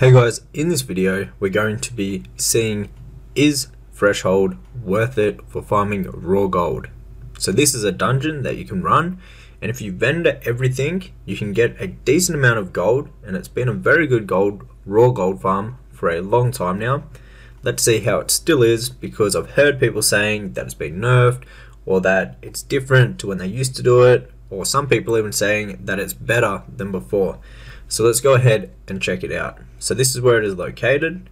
Hey guys, in this video we're going to be seeing, is Freehold worth it for farming raw gold? So this is a dungeon that you can run, and if you vendor everything you can get a decent amount of gold, and it's been a very good raw gold farm for a long time now. Let's see how it still is, because I've heard people saying that it's been nerfed or that it's different to when they used to do it, or some people even saying that it's better than before. So let's go ahead and check it out. So this is where it is located,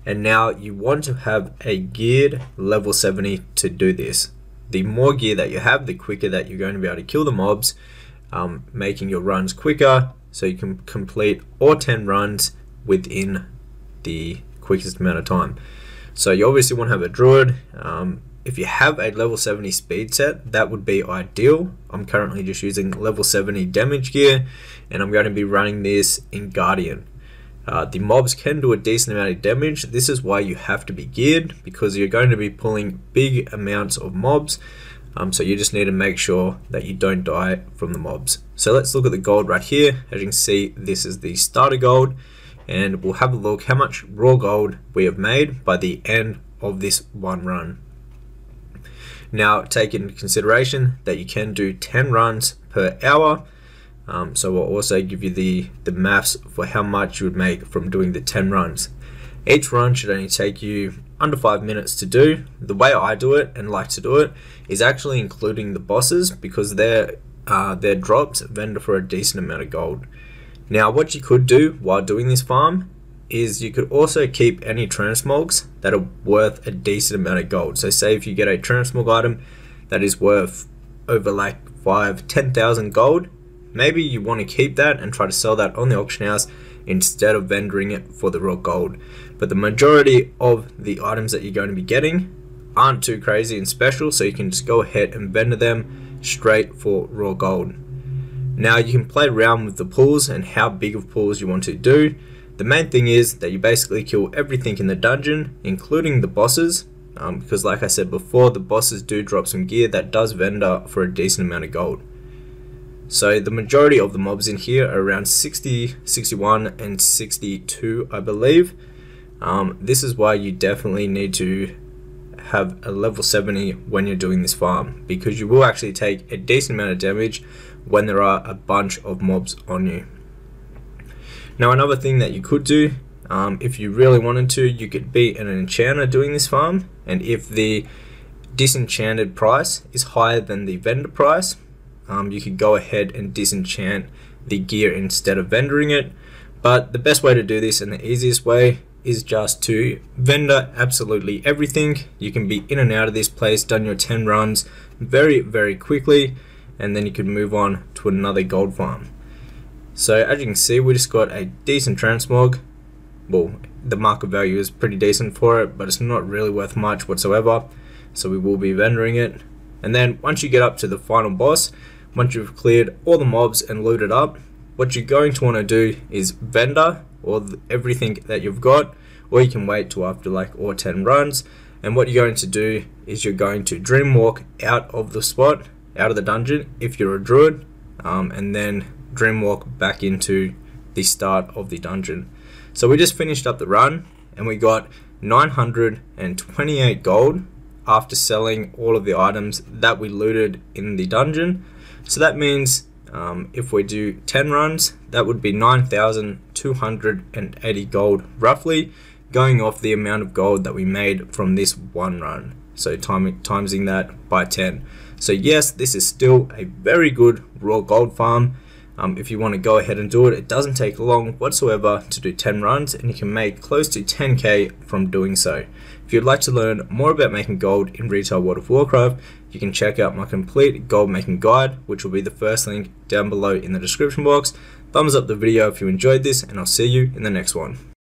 and now you want to have a geared level 70 to do this. The more gear that you have, the quicker that you're going to be able to kill the mobs, making your runs quicker, so you can complete all 10 runs within the quickest amount of time. So you obviously want to have a druid. If you have a level 70 speed set, that would be ideal. I'm currently just using level 70 damage gear, and I'm going to be running this in Guardian. The mobs can do a decent amount of damage. This is why you have to be geared, because you're going to be pulling big amounts of mobs. So you just need to make sure that you don't die from the mobs. So let's look at the gold right here. As you can see, this is the starter gold, and we'll have a look how much raw gold we have made by the end of this one run. Now take into consideration that you can do 10 runs per hour, so we'll also give you the maths for how much you would make from doing the 10 runs. Each run should only take you under 5 minutes to do. The way I do it and like to do it is actually including the bosses, because their drops vendor for a decent amount of gold. Now what you could do while doing this farm is you could also keep any transmogs that are worth a decent amount of gold. So say if you get a transmog item that is worth over like 10,000 gold, maybe you want to keep that and try to sell that on the auction house instead of vendoring it for the raw gold. But the majority of the items that you're going to be getting aren't too crazy and special, so you can just go ahead and vendor them straight for raw gold. Now you can play around with the pools and how big of pools you want to do. The main thing is that you basically kill everything in the dungeon, including the bosses, because like I said before, the bosses do drop some gear that does vendor for a decent amount of gold. So the majority of the mobs in here are around 60, 61 and 62, I believe. This is why you definitely need to have a level 70 when you're doing this farm, because you will actually take a decent amount of damage when there are a bunch of mobs on you. Now another thing that you could do, if you really wanted to, you could be an enchanter doing this farm, and if the disenchanted price is higher than the vendor price, you could go ahead and disenchant the gear instead of vendoring it. But the best way to do this and the easiest way is just to vendor absolutely everything. You can be in and out of this place, done your 10 runs very quickly, and then you can move on to another gold farm. So as you can see, we just got a decent transmog. Well, the market value is pretty decent for it, but it's not really worth much whatsoever, so we will be vendoring it. And then once you get up to the final boss, once you've cleared all the mobs and looted up, what you're going to want to do is vendor everything that you've got, or you can wait till after like all 10 runs. And what you're going to do is you're going to dream walk out of the spot, out of the dungeon if you're a druid, and then dream walk back into the start of the dungeon. So we just finished up the run and we got 928 gold after selling all of the items that we looted in the dungeon. So that means if we do 10 runs, that would be 9,280 gold roughly, going off the amount of gold that we made from this one run. So timesing that by 10. So yes, this is still a very good raw gold farm. If you want to go ahead and do it, it doesn't take long whatsoever to do 10 runs, and you can make close to 10k from doing so. If you'd like to learn more about making gold in retail World of Warcraft, you can check out my complete gold making guide, which will be the first link down below in the description box. Thumbs up the video if you enjoyed this, and I'll see you in the next one.